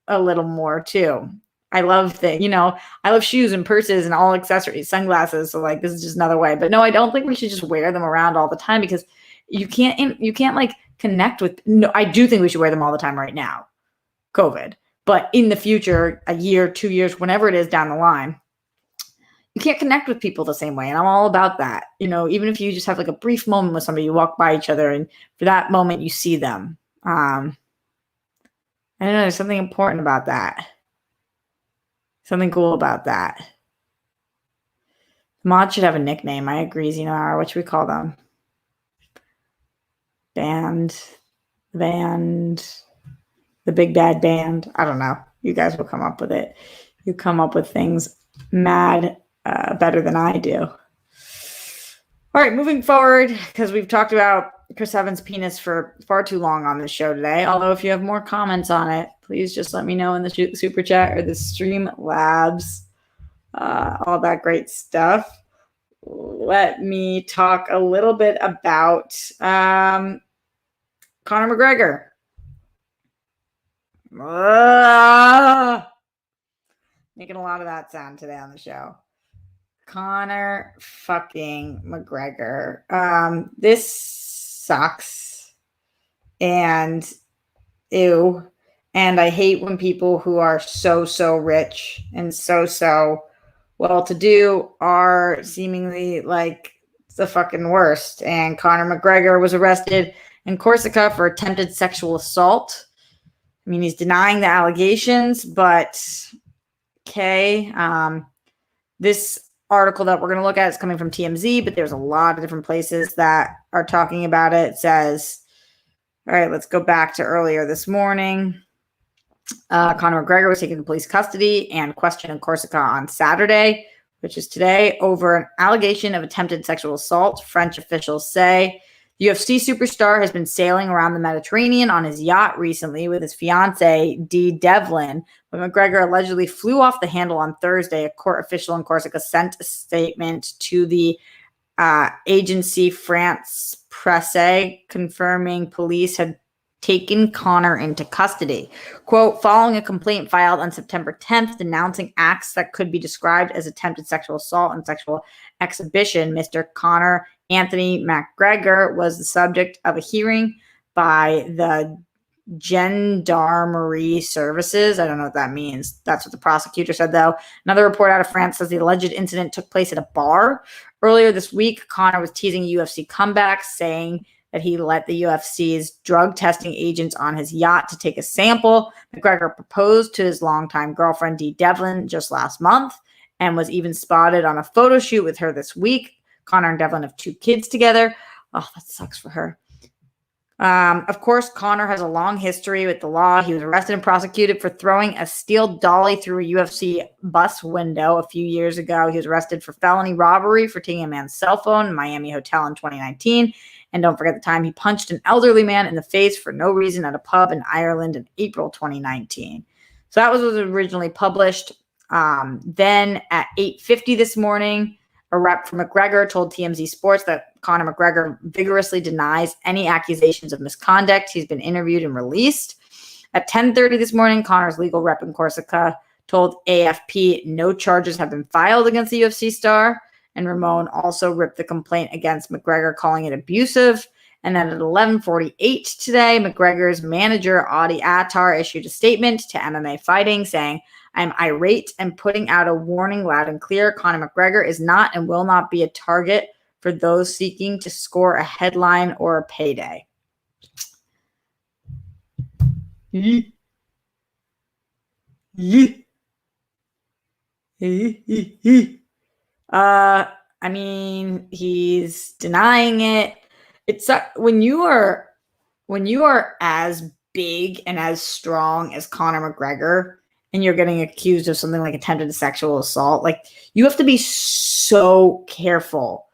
[SPEAKER 1] little more too. I love I love shoes and purses and all accessories, sunglasses. So like, this is just another way. But no, I don't think we should just wear them around all the time, because you can't like connect with. No, I do think we should wear them all the time right now, COVID. But in the future, a year, 2 years, whenever it is down the line, you can't connect with people the same way. And I'm all about that. Even if you just have like a brief moment with somebody, you walk by each other, and for that moment you see them. I don't know, there's something important about that. Something cool about that. Mod should have a nickname. I agree, Xenohour. What should we call them? Band, the big bad band. I don't know. You guys will come up with it. You come up with things mad better than I do. All right, moving forward, because we've talked about Chris Evans' penis for far too long on this show today. Although if you have more comments on it, please just let me know in the super chat or the Streamlabs. All that great stuff. Let me talk a little bit about Conor McGregor. Making a lot of that sound today on the show. Conor fucking McGregor. This sucks. And ew. And I hate when people who are so rich and so well-to-do are seemingly like the fucking worst. And Conor McGregor was arrested in Corsica for attempted sexual assault. I mean, he's denying the allegations, but okay. This article that we're going to look at is coming from TMZ, but there's a lot of different places that are talking about it. It says, all right, let's go back to earlier this morning. Conor McGregor was taken to police custody and questioned in Corsica on Saturday, which is today, over an allegation of attempted sexual assault, French officials say. The UFC superstar has been sailing around the Mediterranean on his yacht recently with his fiancée, Dee Devlin, but McGregor allegedly flew off the handle on Thursday. A court official in Corsica sent a statement to the agency France Presse confirming police had taken Conor into custody. Quote, following a complaint filed on September 10th denouncing acts that could be described as attempted sexual assault and sexual exhibition, Mr. Conor Anthony McGregor was the subject of a hearing by the Gendarmerie Services. I don't know what that means. That's what the prosecutor said, though. Another report out of France says the alleged incident took place at a bar. Earlier this week, Conor was teasing a UFC comeback, saying that he let the UFC's drug testing agents on his yacht to take a sample. McGregor proposed to his longtime girlfriend, Dee Devlin, just last month and was even spotted on a photo shoot with her this week. Conor and Devlin have 2 kids together. Oh, that sucks for her. Of course, Conor has a long history with the law. He was arrested and prosecuted for throwing a steel dolly through a UFC bus window a few years ago. He was arrested for felony robbery for taking a man's cell phone in a Miami hotel in 2019. And don't forget the time he punched an elderly man in the face for no reason at a pub in Ireland in April 2019. So that was originally published. Then at 8:50 this morning, A rep for McGregor told TMZ Sports that Conor McGregor vigorously denies any accusations of misconduct. He's been interviewed and released. At 10:30 this morning, Conor's legal rep in Corsica told AFP no charges have been filed against the UFC star. And Ramon also ripped the complaint against McGregor, calling it abusive. And then at 11:48 today, McGregor's manager, Audi Attar, issued a statement to MMA Fighting saying, I'm irate and putting out a warning loud and clear. Conor McGregor is not and will not be a target for those seeking to score a headline or a payday. I mean, he's denying it. It's when you are as big and as strong as Conor McGregor and you're getting accused of something like attempted sexual assault, like you have to be so careful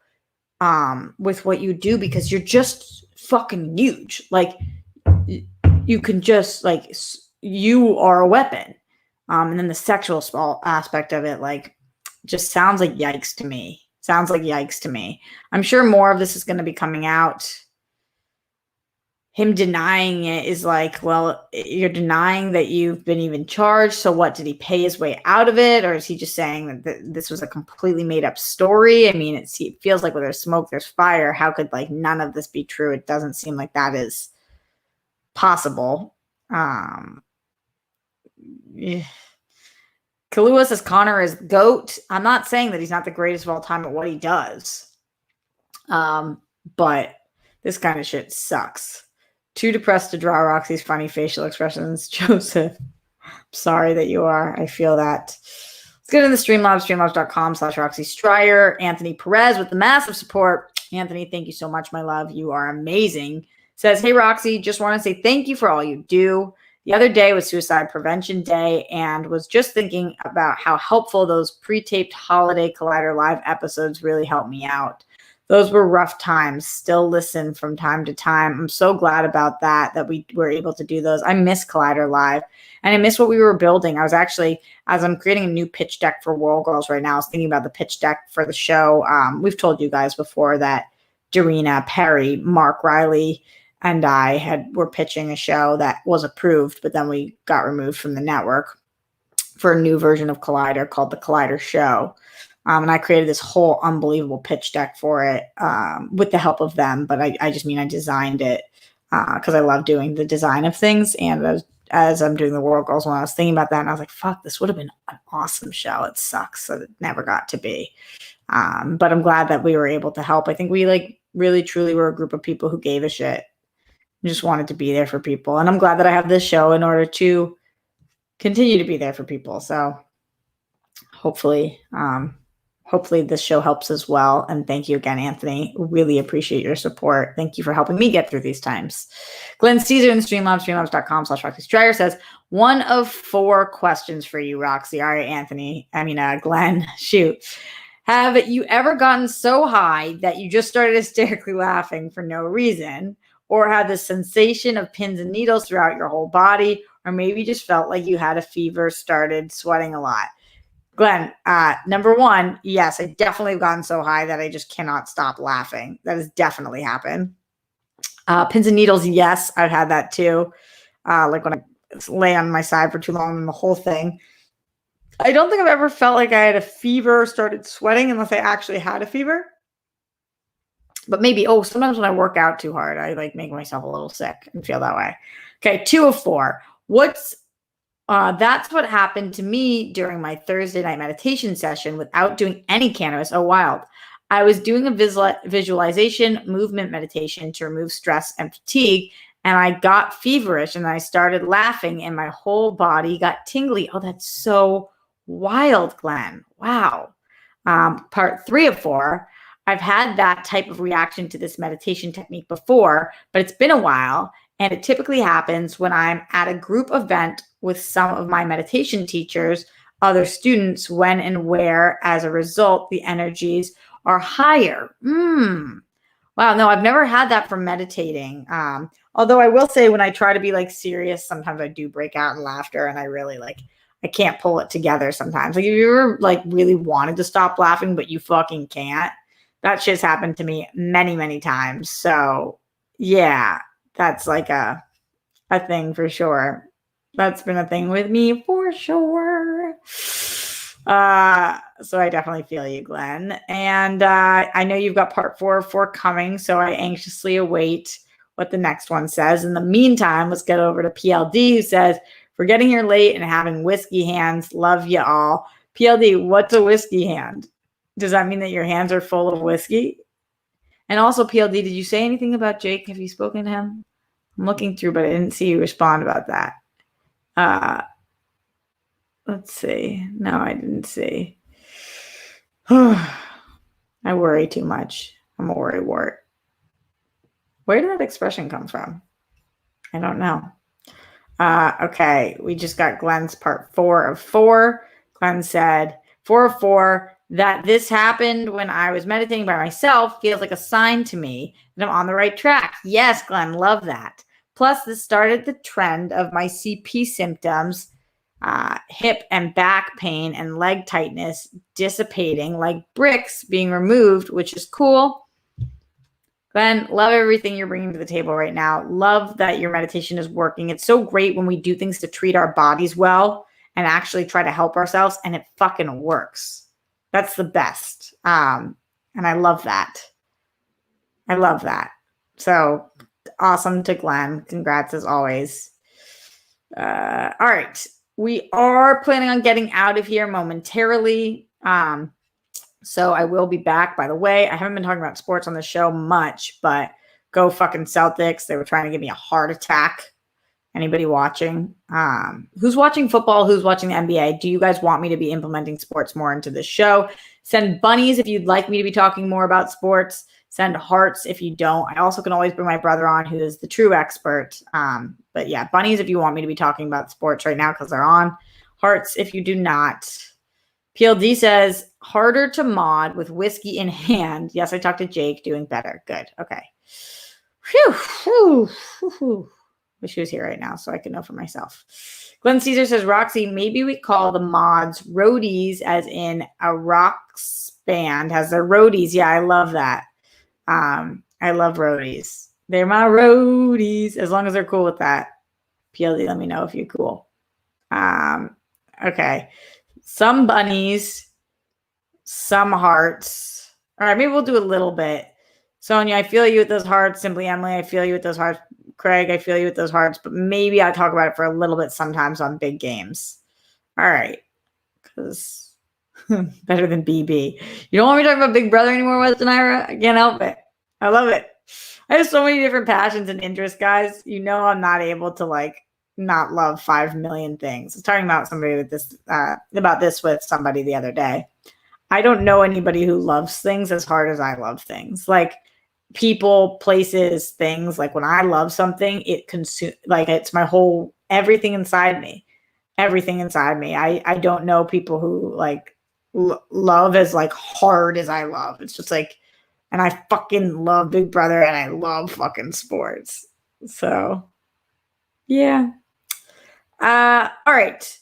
[SPEAKER 1] with what you do because you're just fucking huge. Like you can just like you are a weapon. And then the sexual aspect of it, like, just sounds like yikes to me. I'm sure more of this is going to be coming out. Him denying it is like, well, you're denying that you've been even charged. So what, did he pay his way out of it? Or is he just saying that this was a completely made up story? I mean, it feels like where there's smoke, there's fire. How could like none of this be true? It doesn't seem like that is possible. Yeah. Kahlua says Conor is GOAT. I'm not saying that he's not the greatest of all time at what he does. But this kind of shit sucks. Too depressed to draw Roxy's funny facial expressions. Joseph, I'm sorry that you are. I feel that. Let's get into Streamlabs, streamlabs.com/Roxy Stryer. Anthony Perez with the massive support. Anthony, thank you so much, my love. You are amazing. Says, hey, Roxy, just want to say thank you for all you do. The other day was Suicide Prevention Day and was just thinking about how helpful those pre-taped Holiday Collider Live episodes really helped me out. Those were rough times. Still listen from time to time. I'm so glad about that we were able to do those. I miss Collider Live and I miss what we were building. I was actually, as I'm creating a new pitch deck for World Girls right now, I was thinking about the pitch deck for the show. We've told you guys before that Darina Perry, Mark Riley, and I were pitching a show that was approved, but then we got removed from the network for a new version of Collider called The Collider Show. And I created this whole unbelievable pitch deck for it with the help of them. But I just mean I designed it because I love doing the design of things. And as I'm doing the World Girls one, I was thinking about that. And I was like, fuck, this would have been an awesome show. It sucks that it never got to be. But I'm glad that we were able to help. I think we like really, truly were a group of people who gave a shit. Just wanted to be there for people. And I'm glad that I have this show in order to continue to be there for people. So hopefully this show helps as well. And thank you again, Anthony. Really appreciate your support. Thank you for helping me get through these times. Glenn Caesar in Streamlabs, streamlabs.com/Roxy Stryer says, 1 of 4 questions for you, Roxy. All right, Glenn, shoot. Have you ever gotten so high that you just started hysterically laughing for no reason? Or had the sensation of pins and needles throughout your whole body, or maybe just felt like you had a fever, started sweating a lot? Glenn, number 1, yes, I definitely have gotten so high that I just cannot stop laughing. That has definitely happened. Pins and needles, yes, I've had that too. Like when I lay on my side for too long and the whole thing. I don't think I've ever felt like I had a fever, started sweating unless I actually had a fever. But maybe, sometimes when I work out too hard, I like make myself a little sick and feel that way. Okay, 2 of 4. That's what happened to me during my Thursday night meditation session without doing any cannabis. Oh, wild. I was doing a visualization movement meditation to remove stress and fatigue, and I got feverish and I started laughing and my whole body got tingly. Oh, that's so wild, Glenn. Wow. Part 3 of 4. I've had that type of reaction to this meditation technique before, but it's been a while, and it typically happens when I'm at a group event with some of my meditation teachers, other students, when and where, as a result, the energies are higher. Wow, no, I've never had that from meditating. Although I will say when I try to be like serious, sometimes I do break out in laughter, and I really like, I can't pull it together sometimes. Like if you ever like really wanted to stop laughing, but you fucking can't, that shit's happened to me many, many times. So yeah, that's like a thing for sure. That's been a thing with me for sure. So I definitely feel you, Glenn. And I know you've got part 4 of 4 coming, so I anxiously await what the next one says. In the meantime, let's get over to PLD, who says, "For getting here late and having whiskey hands, love you all." PLD, what's a whiskey hand? Does that mean that your hands are full of whiskey? And also, PLD, did you say anything about Jake? Have you spoken to him? I'm looking through, but I didn't see you respond about that. Let's see. No, I didn't see. I worry too much. I'm a worry wart. Where did that expression come from? I don't know. Okay, we just got Glenn's part 4 of 4. Glenn said, 4 of 4, that this happened when I was meditating by myself feels like a sign to me that I'm on the right track. Yes, Glenn, love that. Plus, this started the trend of my CP symptoms, hip and back pain and leg tightness dissipating like bricks being removed, which is cool. Glenn, love everything you're bringing to the table right now. Love that your meditation is working. It's so great when we do things to treat our bodies well and actually try to help ourselves, and it fucking works. That's the best. And I love that. I love that. So awesome to Glenn. Congrats as always. All right. We are planning on getting out of here momentarily. So I will be back. By the way, I haven't been talking about sports on the show much, but go fucking Celtics. They were trying to give me a heart attack. Anybody watching? Who's watching football? Who's watching the NBA? Do you guys want me to be implementing sports more into this show? Send bunnies if you'd like me to be talking more about sports. Send hearts if you don't. I also can always bring my brother on, who is the true expert. But yeah, bunnies if you want me to be talking about sports right now because they're on. Hearts if you do not. PLD says, harder to mod with whiskey in hand. Yes, I talked to Jake. Doing better. Good. Okay. Whew. Wish she was here right now so I could know for myself. Glenn Caesar says, Roxy, maybe we call the mods roadies, as in a rocks band has their roadies. Yeah, I love that. I love roadies. They're my roadies, as long as they're cool with that. PLD, let me know if you're cool. Okay. Some bunnies, some hearts. All right, maybe we'll do a little bit. Sonia, I feel you with those hearts. Simply Emily, I feel you with those hearts. Craig, I feel you with those hearts. But maybe I'll talk about it for a little bit sometimes on big games. All right. Because better than BB. You don't want me to talk about Big Brother anymore, with Naira? I can't help it. I love it. I have so many different passions and interests, guys. You know I'm not able to not love 5 million things. I was talking about somebody with this about this with somebody the other day. I don't know anybody who loves things as hard as I love things. Like people, places, things. Like when I love something, it consumes. Like it's my whole everything inside me. Everything inside me. I don't know people who love as hard as I love. It's just and I fucking love Big Brother and I love fucking sports. So yeah. All right.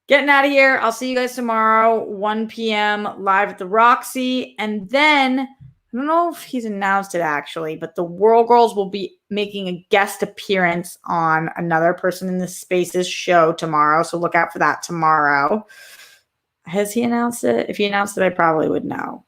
[SPEAKER 1] Getting out of here. I'll see you guys tomorrow, 1 p.m. live at the Roxy. And then, I don't know if he's announced it actually, but the World Girls will be making a guest appearance on Another Person in the Spaces show tomorrow. So look out for that tomorrow. Has he announced it? If he announced it, I probably would know.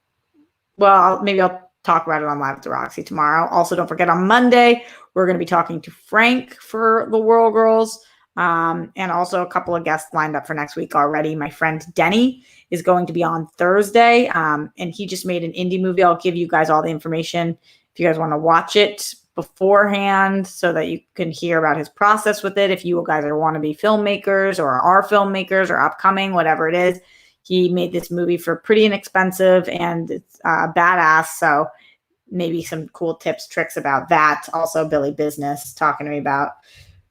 [SPEAKER 1] Well, maybe I'll talk about it on Live at the Roxy tomorrow. Also, don't forget on Monday, we're going to be talking to Frank for the World Girls. And also a couple of guests lined up for next week already. My friend Denny is going to be on Thursday. And he just made an indie movie. I'll give you guys all the information if you guys want to watch it beforehand so that you can hear about his process with it. If you guys are wannabe filmmakers or are filmmakers or upcoming, whatever it is, he made this movie for pretty inexpensive and it's badass. So maybe some cool tips, tricks about that. Also, Billy Business talking to me about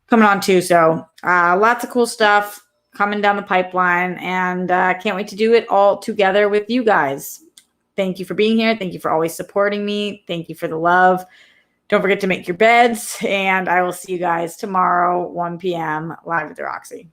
[SPEAKER 1] coming on too. So lots of cool stuff coming down the pipeline, and can't wait to do it all together with you guys. Thank you for being here. Thank you for always supporting me. Thank you for the love. Don't forget to make your beds, and I will see you guys tomorrow, 1 p.m. live at the Roxy.